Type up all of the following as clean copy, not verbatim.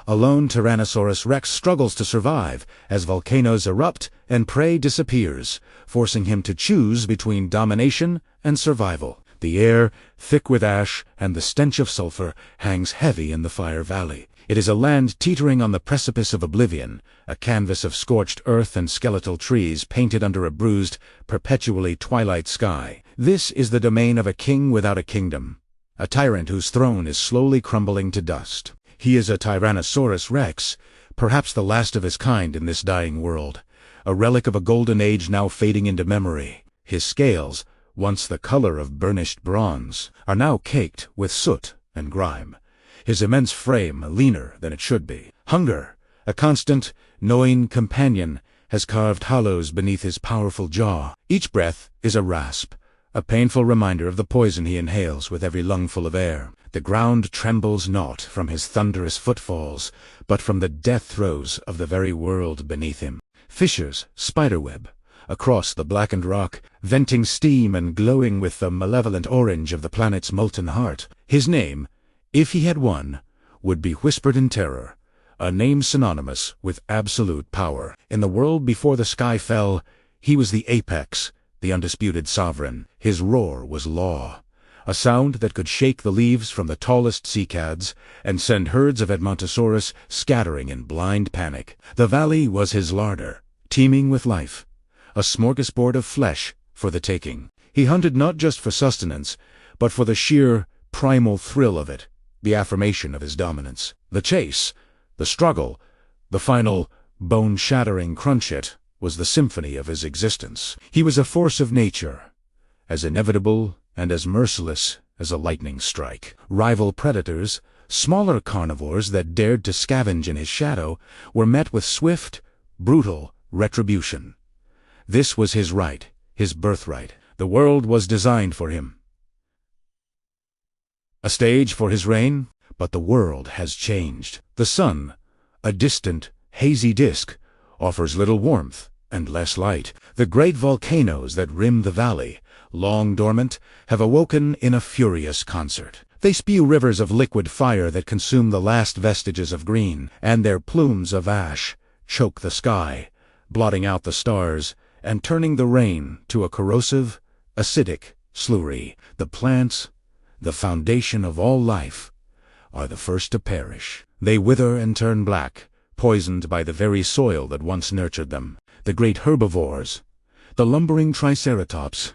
A lone Tyrannosaurus rex struggles to survive as volcanoes erupt and prey disappears, forcing him to choose between domination and survival. The air, thick with ash and the stench of sulfur, hangs heavy in the Fire Valley. It is a land teetering on the precipice of oblivion, a canvas of scorched earth and skeletal trees painted under a bruised, perpetually twilight sky. This is the domain of a king without a kingdom, a tyrant whose throne is slowly crumbling to dust. He is a Tyrannosaurus rex, perhaps the last of his kind in this dying world, a relic of a golden age now fading into memory. His scales, once the color of burnished bronze, are now caked with soot and grime. His immense frame leaner than it should be. Hunger, a constant, gnawing companion, has carved hollows beneath his powerful jaw. Each breath is a rasp, a painful reminder of the poison he inhales with every lungful of air. The ground trembles not from his thunderous footfalls, but from the death throes of the very world beneath him. Fissures, spiderweb, across the blackened rock, venting steam and glowing with the malevolent orange of the planet's molten heart. His name, if he had one, would be whispered in terror, a name synonymous with absolute power. In the world before the sky fell, he was the apex, the undisputed sovereign. His roar was law, a sound that could shake the leaves from the tallest cycads and send herds of Edmontosaurus scattering in blind panic. The valley was his larder, teeming with life, a smorgasbord of flesh for the taking. He hunted not just for sustenance, but for the sheer, primal thrill of it, the affirmation of his dominance. The chase, the struggle, the final, bone-shattering crunch-it, was the symphony of his existence. He was a force of nature, as inevitable and as merciless as a lightning strike. Rival predators, smaller carnivores that dared to scavenge in his shadow, were met with swift, brutal retribution. This was his right, his birthright. The world was designed for him, a stage for his reign, but the world has changed. The sun, a distant, hazy disk, offers little warmth and less light. The great volcanoes that rim the valley, long dormant, have awoken in a furious concert. They spew rivers of liquid fire that consume the last vestiges of green, and their plumes of ash choke the sky, blotting out the stars and turning the rain to a corrosive, acidic slurry. The plants, the foundation of all life, are the first to perish. They wither and turn black, poisoned by the very soil that once nurtured them. The great herbivores, the lumbering triceratops,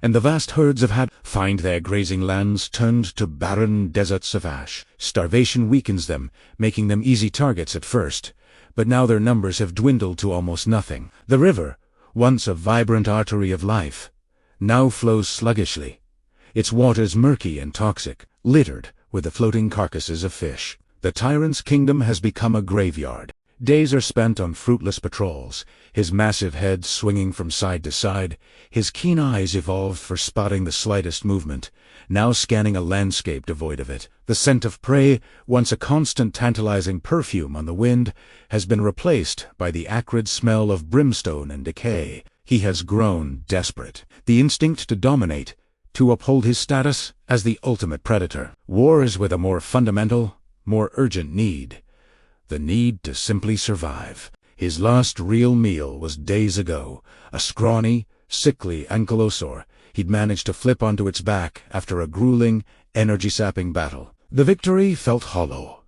and the vast herds of find their grazing lands turned to barren deserts of ash. Starvation weakens them, making them easy targets at first, but now their numbers have dwindled to almost nothing. The river, once a vibrant artery of life, now flows sluggishly, its waters murky and toxic, littered with the floating carcasses of fish. The tyrant's kingdom has become a graveyard. Days are spent on fruitless patrols, his massive head swinging from side to side, his keen eyes evolved for spotting the slightest movement, now scanning a landscape devoid of it. The scent of prey, once a constant tantalizing perfume on the wind, has been replaced by the acrid smell of brimstone and decay. He has grown desperate. The instinct to dominate, to uphold his status as the ultimate predator. Wars with a more fundamental, more urgent need, the need to simply survive. His last real meal was days ago, a scrawny, sickly ankylosaur he'd managed to flip onto its back after a grueling, energy-sapping battle. The victory felt hollow,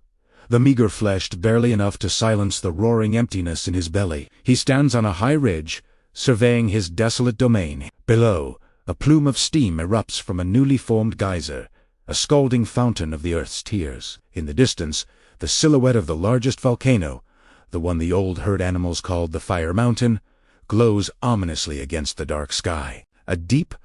the meager flesh barely enough to silence the roaring emptiness in his belly. He stands on a high ridge, surveying his desolate domain. Below, a plume of steam erupts from a newly formed geyser, a scalding fountain of the earth's tears. In the distance, the silhouette of the largest volcano, the one the old herd animals called the Fire Mountain, glows ominously against the dark sky. A deep,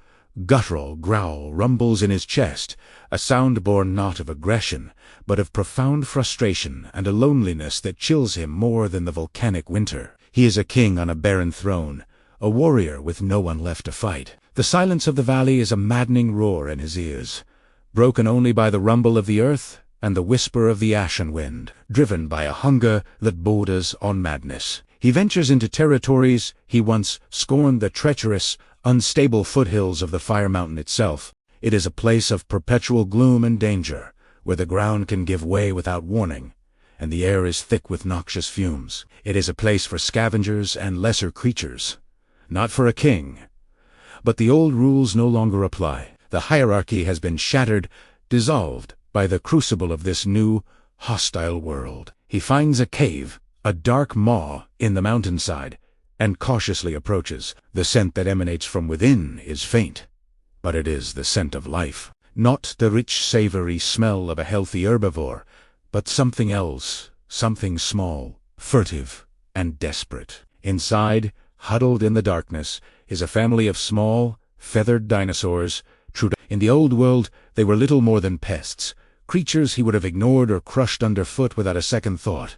guttural growl rumbles in his chest, a sound born not of aggression, but of profound frustration and a loneliness that chills him more than the volcanic winter. He is a king on a barren throne, a warrior with no one left to fight. The silence of the valley is a maddening roar in his ears, broken only by the rumble of the earth and the whisper of the ashen wind, driven by a hunger that borders on madness. He ventures into territories he once scorned, the treacherous, unstable foothills of the Fire Mountain itself. It is a place of perpetual gloom and danger, where the ground can give way without warning, and the air is thick with noxious fumes. It is a place for scavengers and lesser creatures, not for a king. But the old rules no longer apply. The hierarchy has been shattered, dissolved by the crucible of this new, hostile world. He finds a cave, a dark maw in the mountainside, and cautiously approaches. The scent that emanates from within is faint, but it is the scent of life. Not the rich, savory smell of a healthy herbivore, but something else, something small, furtive, and desperate. Inside, huddled in the darkness, is a family of small, feathered dinosaurs. In the old world, they were little more than pests, creatures he would have ignored or crushed underfoot without a second thought.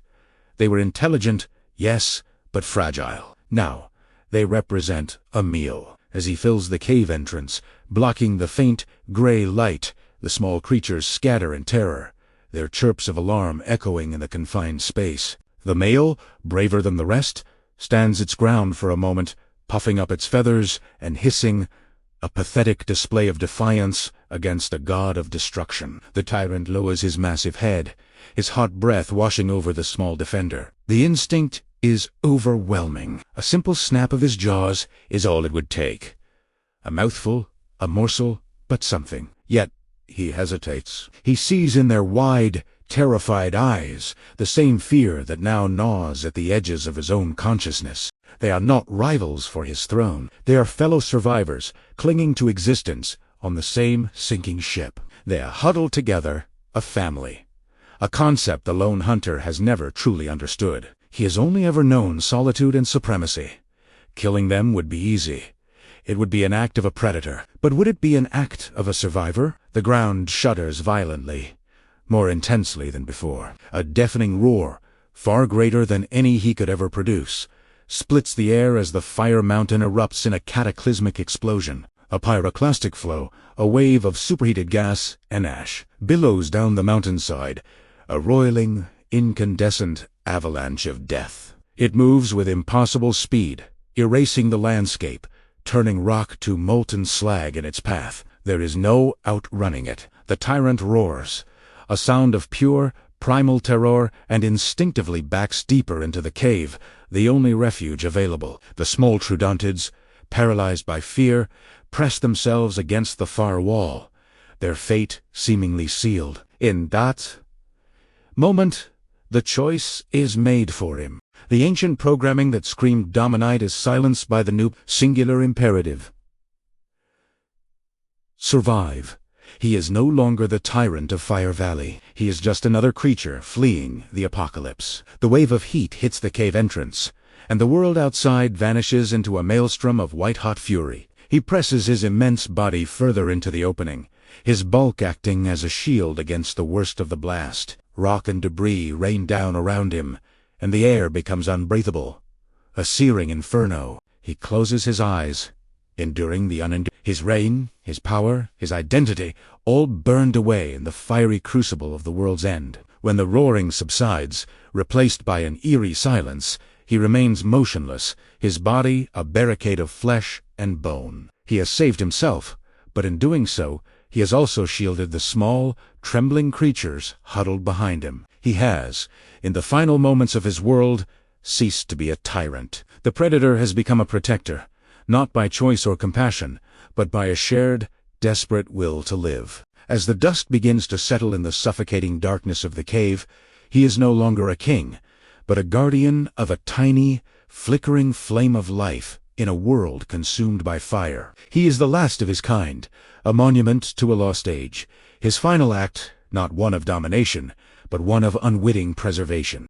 They were intelligent, yes, but fragile. Now, they represent a meal. As he fills the cave entrance, blocking the faint, gray light, the small creatures scatter in terror, their chirps of alarm echoing in the confined space. The male, braver than the rest, stands its ground for a moment, puffing up its feathers and hissing, a pathetic display of defiance against a god of destruction. The tyrant lowers his massive head, his hot breath washing over the small defender. The instinct is overwhelming. A simple snap of his jaws is all it would take. A mouthful, a morsel, but something. Yet he hesitates. He sees in their wide, terrified eyes the same fear that now gnaws at the edges of his own consciousness. They are not rivals for his throne. They are fellow survivors, clinging to existence on the same sinking ship. They are huddled together, a family. A concept the lone hunter has never truly understood. He has only ever known solitude and supremacy. Killing them would be easy. It would be an act of a predator. But would it be an act of a survivor? The ground shudders violently, more intensely than before. A deafening roar, far greater than any he could ever produce, splits the air as the fire mountain erupts in a cataclysmic explosion. A pyroclastic flow, a wave of superheated gas and ash, billows down the mountainside, a roiling, incandescent avalanche of death. It moves with impossible speed, erasing the landscape, turning rock to molten slag in its path. There is no outrunning it. The tyrant roars, a sound of pure, primal terror, and instinctively backs deeper into the cave, the only refuge available. The small troodontids, paralyzed by fear, press themselves against the far wall, their fate seemingly sealed. In that moment, the choice is made for him. The ancient programming that screamed dominate is silenced by the new singular imperative. Survive. He is no longer the tyrant of Fire Valley. He is just another creature fleeing the apocalypse. The wave of heat hits the cave entrance, and the world outside vanishes into a maelstrom of white-hot fury. He presses his immense body further into the opening, his bulk acting as a shield against the worst of the blast. Rock and debris rain down around him, and the air becomes unbreathable, a searing inferno. He closes his eyes, enduring the his reign, his power, his identity, all burned away in the fiery crucible of the world's end. When the roaring subsides, replaced by an eerie silence, he remains motionless, his body a barricade of flesh and bone. He has saved himself, but in doing so, he has also shielded the small, trembling creatures huddled behind him. He has, in the final moments of his world, ceased to be a tyrant. The predator has become a protector, not by choice or compassion, but by a shared, desperate will to live. As the dusk begins to settle in the suffocating darkness of the cave, he is no longer a king, but a guardian of a tiny, flickering flame of life in a world consumed by fire. He is the last of his kind, a monument to a lost age, his final act not one of domination, but one of unwitting preservation.